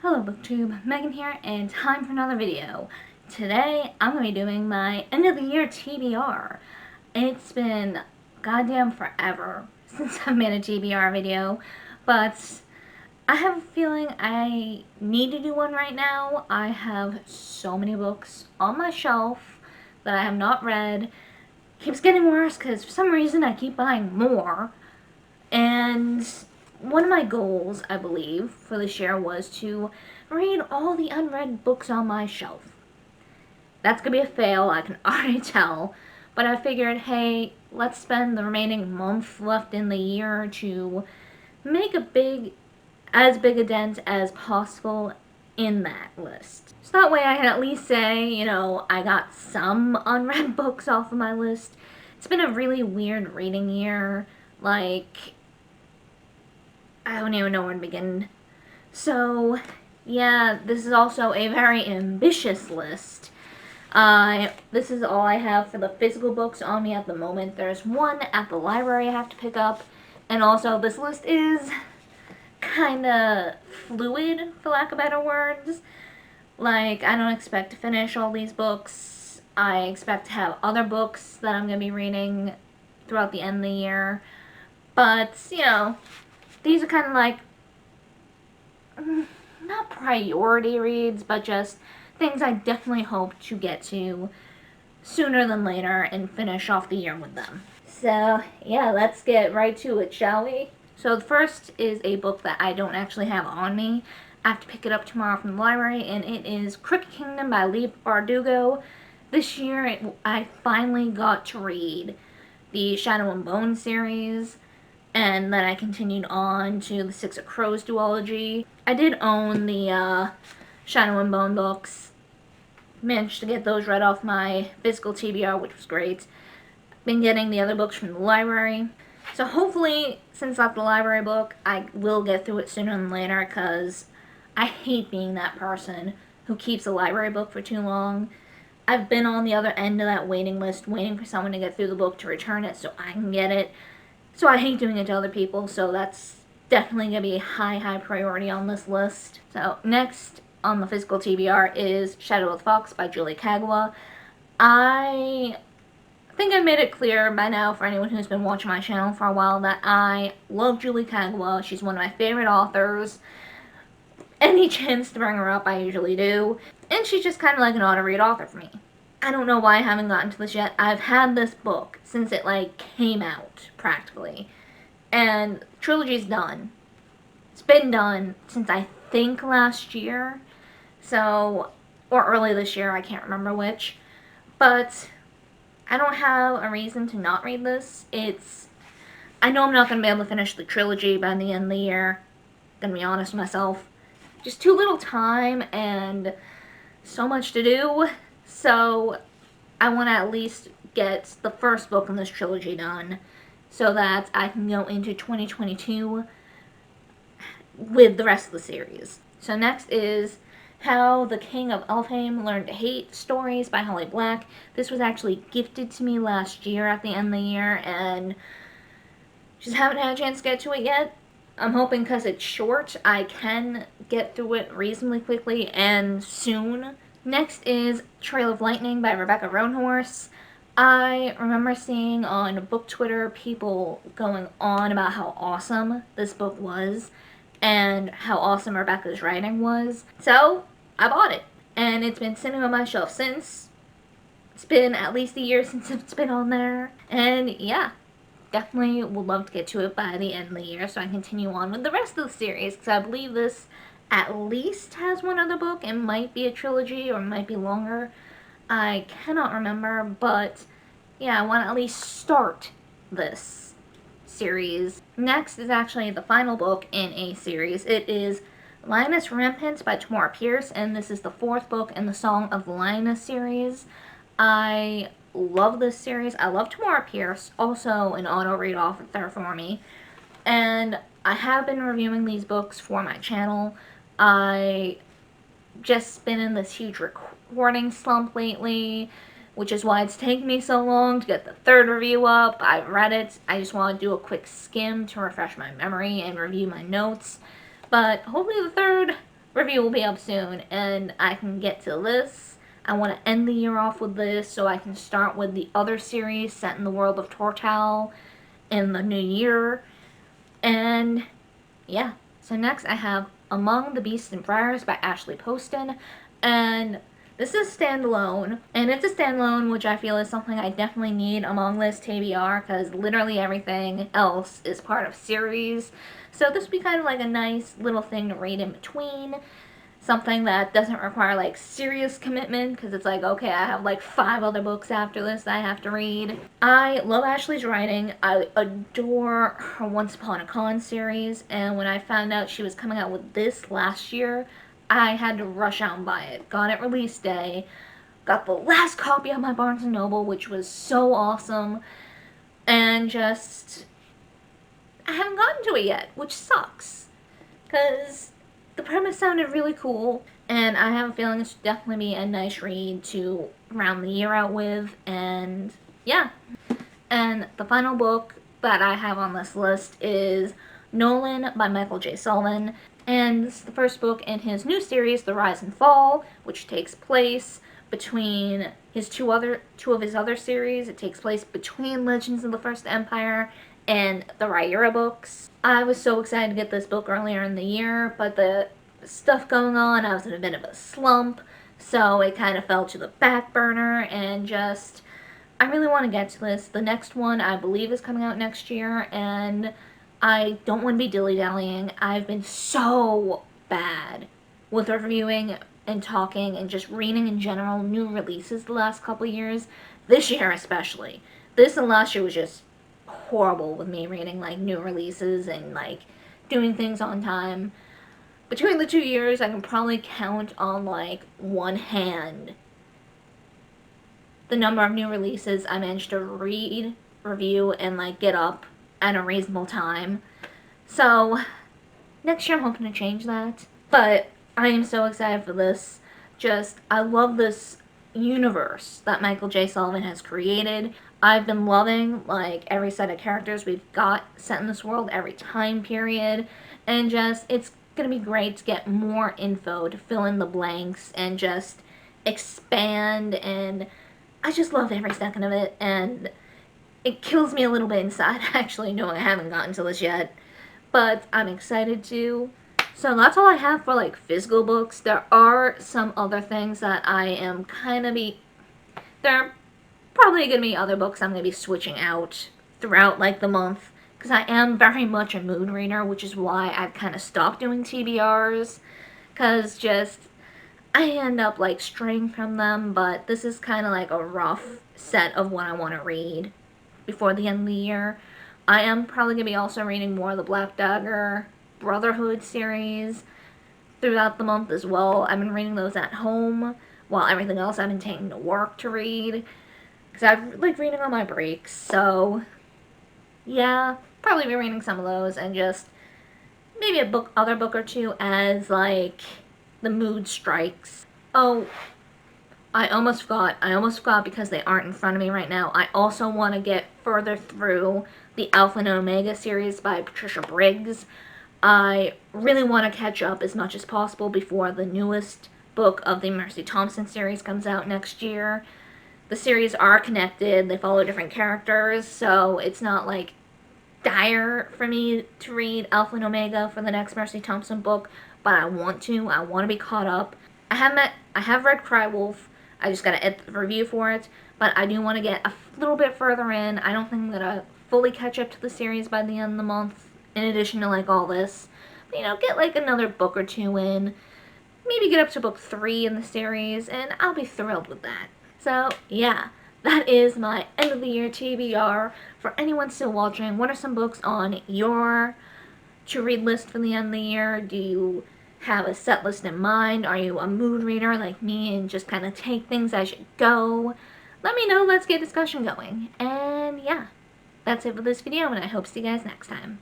Hello BookTube, Megan here, and time for another video. Today, I'm going to be doing my end of the year TBR. It's been goddamn forever since I've made a TBR video, but I have a feeling I need to do one right now. I have so many books on my shelf that I have not read. It keeps getting worse because for some reason I keep buying more. And one of my goals, I believe, for this year was to read all the unread books on my shelf. That's going to be a fail, I can already tell. But I figured, hey, let's spend the remaining month left in the year to make as big a dent as possible in that list. So that way I can at least say, I got some unread books off of my list. It's been a really weird reading year. I don't even know where to begin. So, yeah, this is also a very ambitious list. This is all I have for the physical books on me at the moment. There's one at the library I have to pick up, and also this list is kinda fluid, for lack of better words. I don't expect to finish all these books. I expect to have other books that I'm going to be reading throughout the end of the year. But, these are kind of not priority reads, but just things I definitely hope to get to sooner than later and finish off the year with them. So, yeah, let's get right to it, shall we? So the first is a book that I don't actually have on me. I have to pick it up tomorrow from the library, and it is Crooked Kingdom by Leigh Bardugo. This year, I finally got to read the Shadow and Bone series, and then I continued on to the Six of Crows duology. I did own the Shadow and Bone books. Managed to get those right off my physical TBR, which was great. Been getting the other books from the library. So hopefully, since I got the library book, I will get through it sooner than later, because I hate being that person who keeps a library book for too long. I've been on the other end of that waiting list, waiting for someone to get through the book to return it so I can get it. So I hate doing it to other people, so that's definitely going to be a high priority on this list. So next on the physical TBR is Shadow of the Fox by Julie Kagawa. I think I made it clear by now for anyone who's been watching my channel for a while that I love Julie Kagawa. She's one of my favorite authors. Any chance to bring her up, I usually do. And she's just kind of like an auto-read author for me. I don't know why I haven't gotten to this yet. I've had this book since it, came out, practically. And the trilogy's done. It's been done since I think last year. So, or early this year, I can't remember which. But I don't have a reason to not read this. I know I'm not going to be able to finish the trilogy by the end of the year. I'm going to be honest with myself. Just too little time and so much to do. So I want to at least get the first book in this trilogy done so that I can go into 2022 with the rest of the series. So next is How the King of Elfheim Learned to Hate Stories by Holly Black. This was actually gifted to me last year at the end of the year, and just haven't had a chance to get to it yet. I'm hoping because it's short, I can get through it reasonably quickly and soon. Next is Trail of Lightning by Rebecca Roanhorse. I remember seeing on book Twitter people going on about how awesome this book was and how awesome Rebecca's writing was. So, I bought it. And it's been sitting on my shelf since. It's been at least a year since it's been on there. And yeah, definitely would love to get to it by the end of the year so I can continue on with the rest of the series, because I believe this at least has one other book. It might be a trilogy or it might be longer. I cannot remember, but yeah, I want to at least start this series. Next is actually the final book in a series. It is Lioness Rampant by Tamora Pierce, and this is the fourth book in the Song of the Lioness series. I love this series. I love Tamora Pierce, also an auto-read author for me, and I have been reviewing these books for my channel. I just been in this huge recording slump lately, which is why it's taken me so long to get the third review up. I've read it. I just want to do a quick skim to refresh my memory and review my notes. But hopefully the third review will be up soon, and I can get to this. I want to end the year off with this so I can start with the other series set in the world of Tortal in the new year. And yeah, so next I have Among the Beasts and Briars by Ashley Poston, and this is standalone, and it's a standalone, which I feel is something I definitely need among this TBR, because literally everything else is part of series. So this would be kind of like a nice little thing to read in between. Something that doesn't require like serious commitment, because it's like, okay, I have like 5 other books after this that I have to read. I love Ashley's writing. I adore her Once Upon a Con series, and when I found out she was coming out with this last year, I had to rush out and buy it. Got it release day, got the last copy of my Barnes & Noble, which was so awesome, and just, I haven't gotten to it yet, which sucks, because the premise sounded really cool, and I have a feeling this should definitely be a nice read to round the year out with, and yeah. And the final book that I have on this list is Nolan by Michael J. Sullivan, and this is the first book in his new series, The Rise and Fall, which takes place between his two of his other series. It takes place between Legends of the First Empire and the Rhaenyra books. I was so excited to get this book earlier in the year, but the stuff going on, I was in a bit of a slump, so it kind of fell to the back burner, and just, I really want to get to this. The next one, I believe, is coming out next year, and I don't want to be dilly-dallying. I've been so bad with reviewing and talking and just reading in general new releases the last couple years. This year especially. This and last year was just horrible with me reading like new releases and like doing things on time. Between the 2 years, I can probably count on like one hand the number of new releases I managed to read, review, and like get up at a reasonable time. So next year I'm hoping to change that. But I am so excited for this. Just, I love this universe that Michael J. Sullivan has created. I've been loving like every set of characters we've got set in this world, every time period, and just, it's gonna be great to get more info to fill in the blanks and just expand, and I just love every second of it, and it kills me a little bit inside actually knowing I haven't gotten to this yet, but I'm excited to. So that's all I have for like physical books. There are some other things that I am kind of there are probably going to be other books I'm going to be switching out throughout like the month, because I am very much a mood reader, which is why I've kind of stopped doing TBRs, because just, I end up like straying from them, but this is kind of like a rough set of what I want to read before the end of the year. I am probably going to be also reading more of the Black Dagger Brotherhood series throughout the month as well. I've been reading those at home, while everything else I've been taking to work to read, because I've like reading on my breaks, so yeah, probably be reading some of those, and just maybe other book or two as like the mood strikes. Oh, I almost forgot because they aren't in front of me right now. I also want to get further through the Alpha and Omega series by Patricia Briggs. I really want to catch up as much as possible before the newest book of the Mercy Thompson series comes out next year. The series are connected, they follow different characters, so it's not like dire for me to read Alpha and Omega for the next Mercy Thompson book, but I want to be caught up. I have read Crywolf. I just gotta edit the review for it, but I do want to get a little bit further in. I don't think I'm gonna fully catch up to the series by the end of the month, in addition to like all this. But, you know, get like another book or two in. Maybe get up to book 3 in the series, and I'll be thrilled with that. So, yeah, that is my end of the year TBR. For anyone still watching, what are some books on your to-read list for the end of the year? Do you have a set list in mind? Are you a mood reader like me and just kind of take things as you go? Let me know, let's get discussion going. And yeah, that's it for this video, and I hope to see you guys next time.